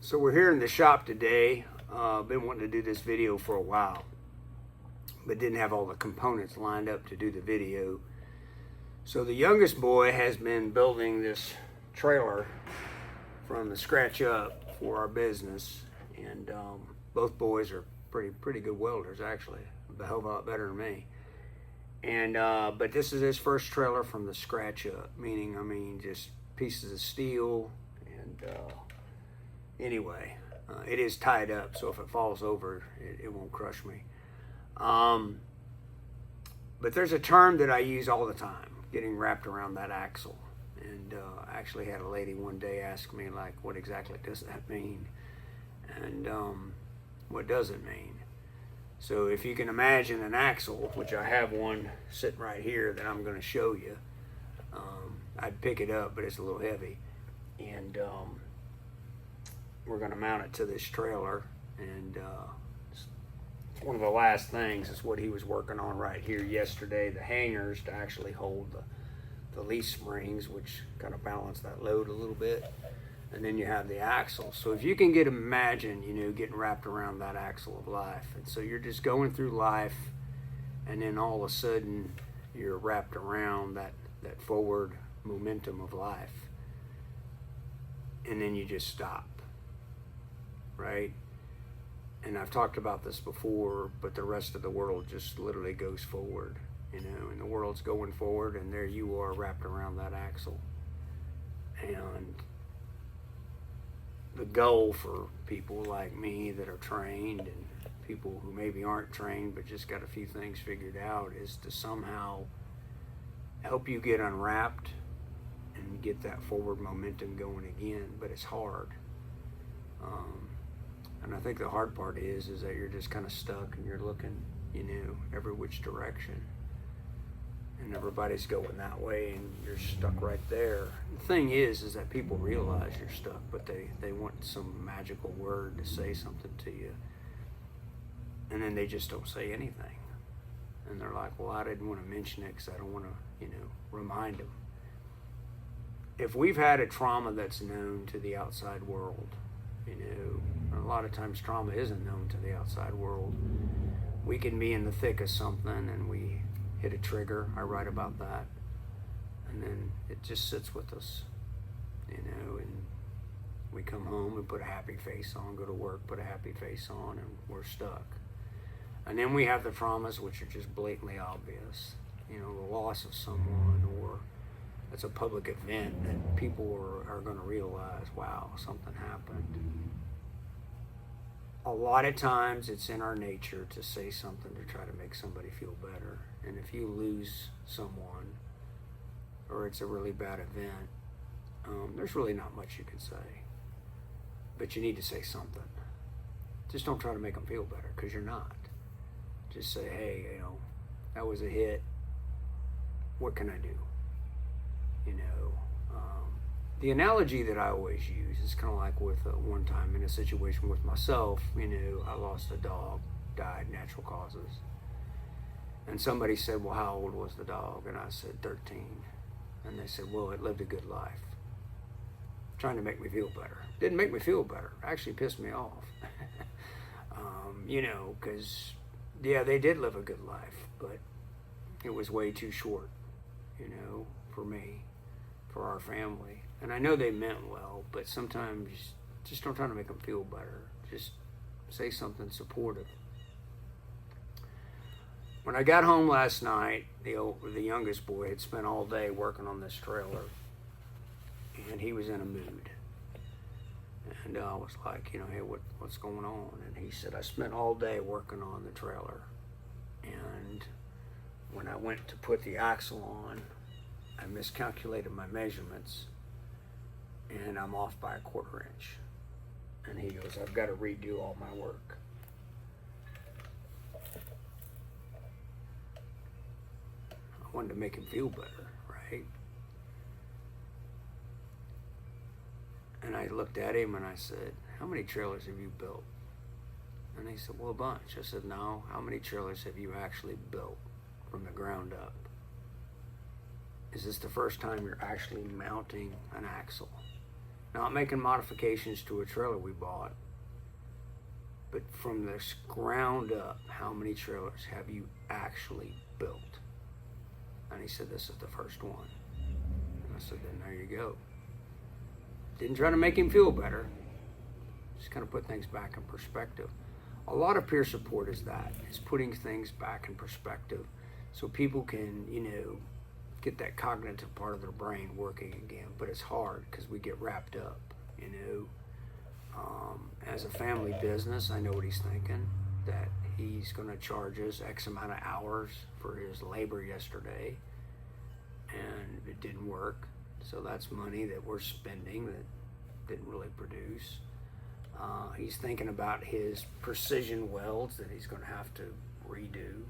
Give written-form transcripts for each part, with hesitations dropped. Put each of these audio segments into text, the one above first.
So we're here in the shop today. Been wanting to do this video for a while, but didn't have all the components lined up to do the video. So the youngest boy has been building this trailer from the scratch up for our business, and both boys are pretty good welders, actually, a hell of a lot better than me. And but this is his first trailer from the scratch up, meaning, I mean, just pieces of steel. And anyway, it is tied up, so if it falls over, it won't crush me. But there's a term that I use all the time, getting wrapped around that axle. And I actually had a lady one day ask me, like, what exactly does that mean? And what does it mean? So if you can imagine an axle, which I have one sitting right here that I'm going to show you. I'd pick it up, but it's a little heavy. And we're going to mount it to this trailer. And one of the last things is what he was working on right here yesterday, the hangers to actually hold the leaf springs, which kind of balance that load a little bit. And then you have the axle. So if you can imagine, you know, getting wrapped around that axle of life. And so you're just going through life, and then all of a sudden you're wrapped around that forward momentum of life. And then you just stop, right? And I've talked about this before, but the rest of the world just literally goes forward, you know, and the world's going forward, and there you are wrapped around that axle. And the goal for people like me that are trained, and people who maybe aren't trained but just got a few things figured out, is to somehow help you get unwrapped and get that forward momentum going again. But it's hard. And I think the hard part is that you're just kind of stuck and you're looking, you know, every which direction. And everybody's going that way, and you're stuck right there. The thing is that people realize you're stuck, but they want some magical word to say something to you. And then they just don't say anything. And they're like, well, I didn't want to mention it because I don't want to, you know, remind them. If we've had a trauma that's known to the outside world, you know, a lot of times trauma isn't known to the outside world. We can be in the thick of something and we hit a trigger. I write about that, and then it just sits with us, you know, and we come home and put a happy face on, go to work, put a happy face on, and we're stuck. And then we have the traumas which are just blatantly obvious, you know, the loss of someone, or it's a public event that people are going to realize, wow, something happened. A lot of times it's in our nature to say something to try to make somebody feel better. And if you lose someone, or it's a really bad event, there's really not much you can say. But you need to say something. Just don't try to make them feel better, because you're not. Just say, hey, you know, that was a hit. What can I do? You know, the analogy that I always use is kind of like with one time in a situation with myself. You know, I lost a dog, died, natural causes. And somebody said, well, how old was the dog? And I said, 13. And they said, well, it lived a good life. Trying to make me feel better. Didn't make me feel better. Actually pissed me off. You know, because, yeah, they did live a good life, but it was way too short, you know, for me, for our family. And I know they meant well, but sometimes just don't try to make them feel better. Just say something supportive. When I got home last night, the youngest boy had spent all day working on this trailer, and he was in a mood. And I was like, you know, hey, what's going on? And he said, I spent all day working on the trailer, and when I went to put the axle on, I miscalculated my measurements, and I'm off by a 1/4 inch. And he goes, I've got to redo all my work. I wanted to make him feel better, right? And I looked at him and I said, how many trailers have you built? And he said, well, a bunch. I said, no, how many trailers have you actually built from the ground up? Is this the first time you're actually mounting an axle? Not making modifications to a trailer we bought, but from the ground up, how many trailers have you actually built? And he said, this is the first one. And I said, then there you go. Didn't try to make him feel better. Just kind of put things back in perspective. A lot of peer support is that. It's putting things back in perspective so people can, get that cognitive part of their brain working again. But it's hard because we get wrapped up, As a family business, I know what he's thinking, that he's going to charge us X amount of hours for his labor yesterday, and it didn't work. So that's money that we're spending that didn't really produce. He's thinking about his precision welds that he's going to have to redo.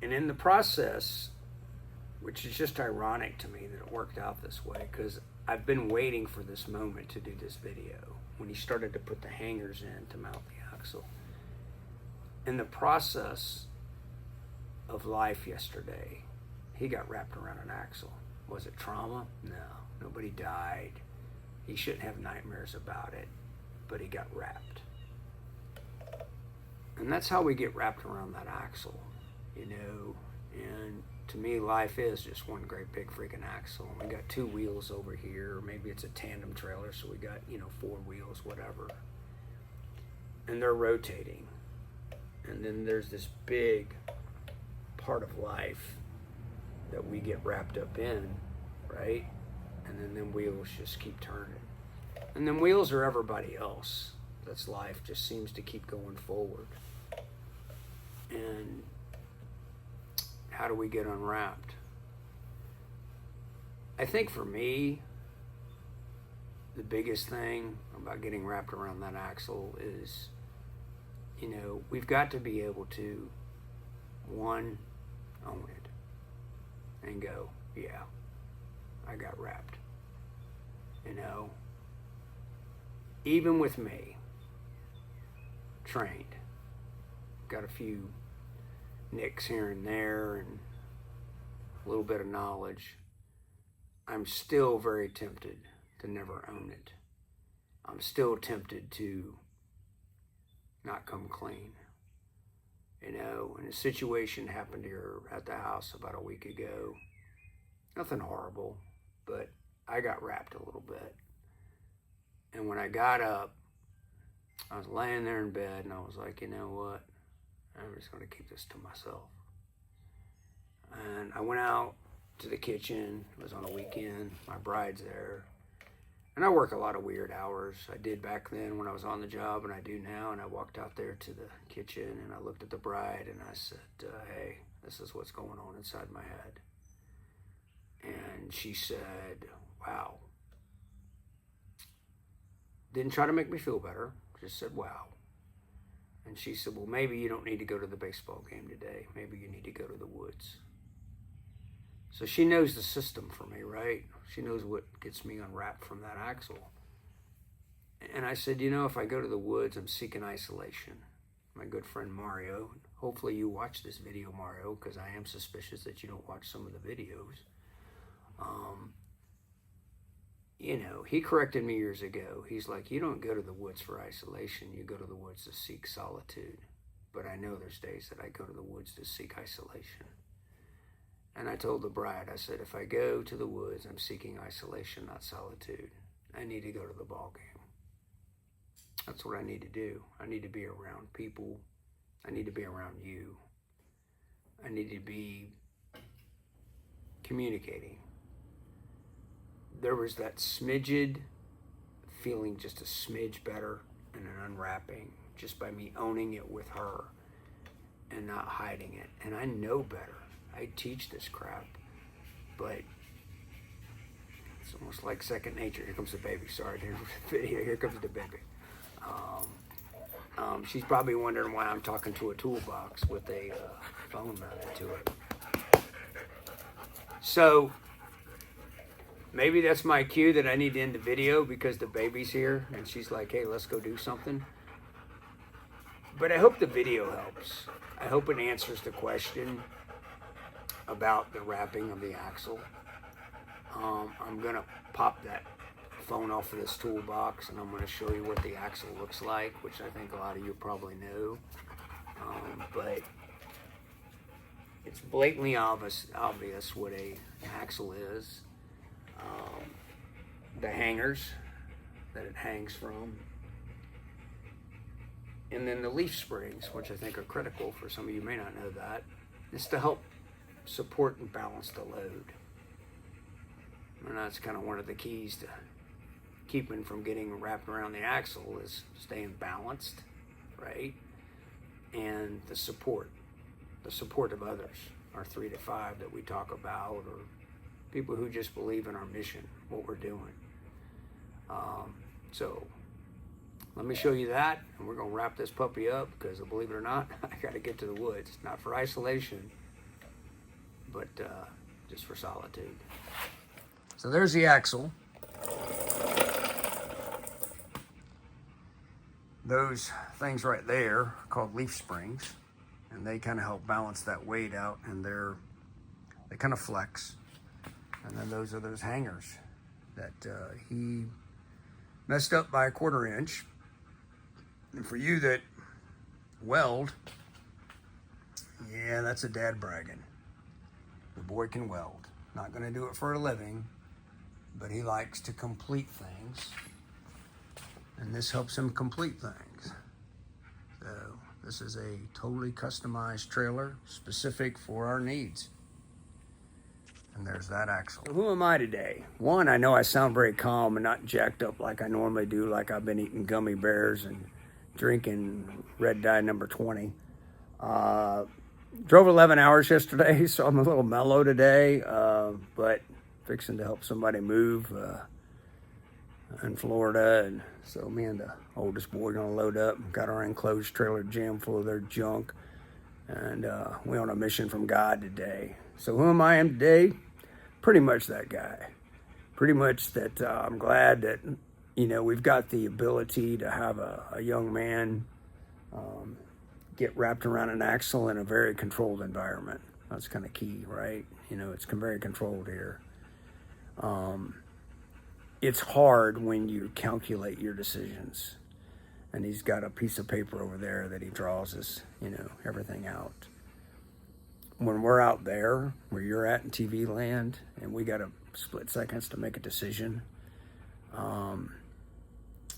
And in the process, which is just ironic to me that it worked out this way, because I've been waiting for this moment to do this video, when he started to put the hangers in to mount the axle. In the process of life yesterday, he got wrapped around an axle. Was it trauma? No, nobody died. He shouldn't have nightmares about it, but he got wrapped. And that's how we get wrapped around that axle, and to me, life is just one great big freaking axle. We got two wheels over here, maybe it's a tandem trailer, so we got, 4 wheels, whatever. And they're rotating. And then there's this big part of life that we get wrapped up in, right? And then them wheels just keep turning. And then wheels are everybody else. That's life, just seems to keep going forward. And how do we get unwrapped? I think for me, the biggest thing about getting wrapped around that axle is, we've got to be able to, one, own it and go, yeah, I got wrapped. Even with me, trained, got a few nicks here and there and a little bit of knowledge, I'm still very tempted to never own it. I'm still tempted to not come clean. And a situation happened here at the house about a week ago. Nothing horrible, but I got wrapped a little bit. And when I got up, I was laying there in bed and I was like, you know what? I'm just going to keep this to myself. And I went out to the kitchen. It was on a weekend. My bride's there. And I work a lot of weird hours. I did back then when I was on the job, and I do now. And I walked out there to the kitchen, and I looked at the bride, and I said, hey, this is what's going on inside my head. And she said, wow. Didn't try to make me feel better. Just said, wow. And she said, well, maybe you don't need to go to the baseball game today. Maybe you need to go to the woods. So she knows the system for me, right? She knows what gets me unwrapped from that axle. And I said, if I go to the woods, I'm seeking isolation. My good friend Mario, hopefully you watch this video, Mario, because I am suspicious that you don't watch some of the videos. He corrected me years ago. He's like, you don't go to the woods for isolation. You go to the woods to seek solitude. But I know there's days that I go to the woods to seek isolation. And I told the bride, I said, if I go to the woods, I'm seeking isolation, not solitude. I need to go to the ball game. That's what I need to do. I need to be around people. I need to be around you. I need to be communicating. There was that smidged feeling, just a smidge better and an unwrapping, just by me owning it with her and not hiding it. And I know better. I teach this crap, but it's almost like second nature. Here comes the baby. Sorry, here comes the baby. She's probably wondering why I'm talking to a toolbox with a phone mounted to it. So maybe that's my cue that I need to end the video because the baby's here and she's like, hey, let's go do something. But I hope the video helps. I hope it answers the question about the wrapping of the axle. I'm going to pop that phone off of this toolbox, and I'm going to show you what the axle looks like, which I think a lot of you probably know. But it's blatantly obvious what an axle is. The hangers that it hangs from, and then the leaf springs, which I think are critical. For some of you may not know that, is to help support and balance the load. And that's kind of one of the keys to keeping from getting wrapped around the axle, is staying balanced, right? And the support of others, our 3 to 5 that we talk about, or people who just believe in our mission, what we're doing. So let me show you that, and we're going to wrap this puppy up, because believe it or not, I got to get to the woods, not for isolation, but just for solitude. So there's the axle. Those things right there are called leaf springs, and they kind of help balance that weight out, and they kind of flex. And then those are those hangers that he messed up by 1/4 inch. And for you that weld, yeah, that's a dad bragging. The boy can weld. Not going to do it for a living, but he likes to complete things. And this helps him complete things. So this is a totally customized trailer specific for our needs. And there's that axle. So who am I today? One, I know I sound very calm and not jacked up like I normally do, like I've been eating gummy bears and drinking red dye number 20. Drove 11 hours yesterday, so I'm a little mellow today, but fixing to help somebody move in Florida. And so me and the oldest boy are gonna load up, got our enclosed trailer jam full of their junk, and we're on a mission from God today. So who am I today? Pretty much that guy. Pretty much that I'm glad that, we've got the ability to have a young man get wrapped around an axle in a very controlled environment. That's kind of key, right? It's very controlled here. It's hard when you calculate your decisions. And he's got a piece of paper over there that he draws us, everything out. When we're out there, where you're at in TV land, and we got a split seconds to make a decision, and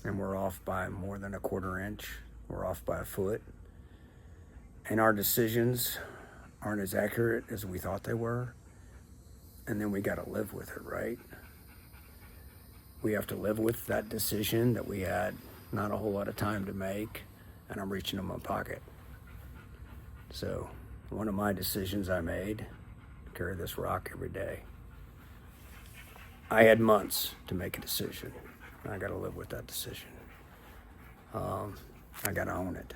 we're off by more than 1/4 inch, we're off by a foot, and our decisions aren't as accurate as we thought they were, and then we got to live with it, right? We have to live with that decision that we had not a whole lot of time to make, and I'm reaching in my pocket. So one of my decisions I made, carry this rock every day. I had months to make a decision. I got to live with that decision. I got to own it.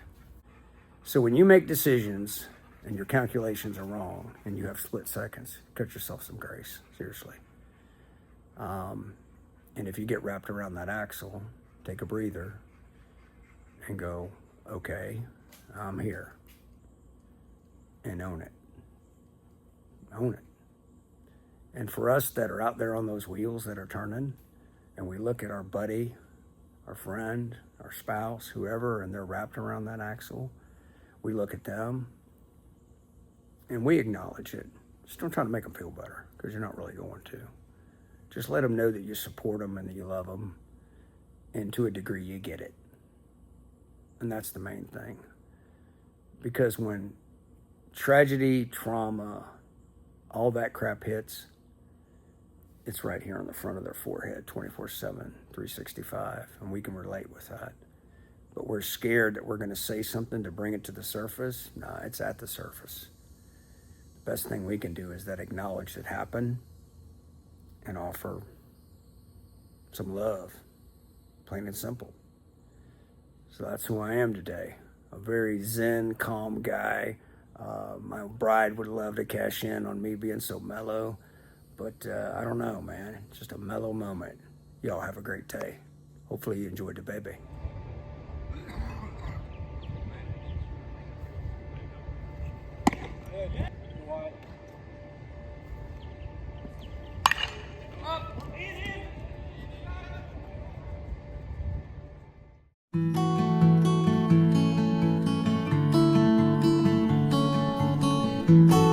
So when you make decisions and your calculations are wrong and you have split seconds, cut yourself some grace, seriously. And if you get wrapped around that axle, take a breather and go, okay, I'm here. And own it. Own it. And for us that are out there on those wheels that are turning, and we look at our buddy, our friend, our spouse, whoever, and they're wrapped around that axle, we look at them and we acknowledge it. Just don't try to make them feel better, because you're not really going to. Just let them know that you support them and that you love them, and to a degree you get it. And that's the main thing. Because when tragedy, trauma, all that crap hits, it's right here on the front of their forehead, 24/7, 365, and we can relate with that. But we're scared that we're going to say something to bring it to the surface. Nah, it's at the surface. The best thing we can do is that acknowledge it happened and offer some love, plain and simple. So that's who I am today, a very zen, calm guy. My bride would love to cash in on me being so mellow, but I don't know, man. It's just a mellow moment. Y'all have a great day. Hopefully you enjoyed the baby. you.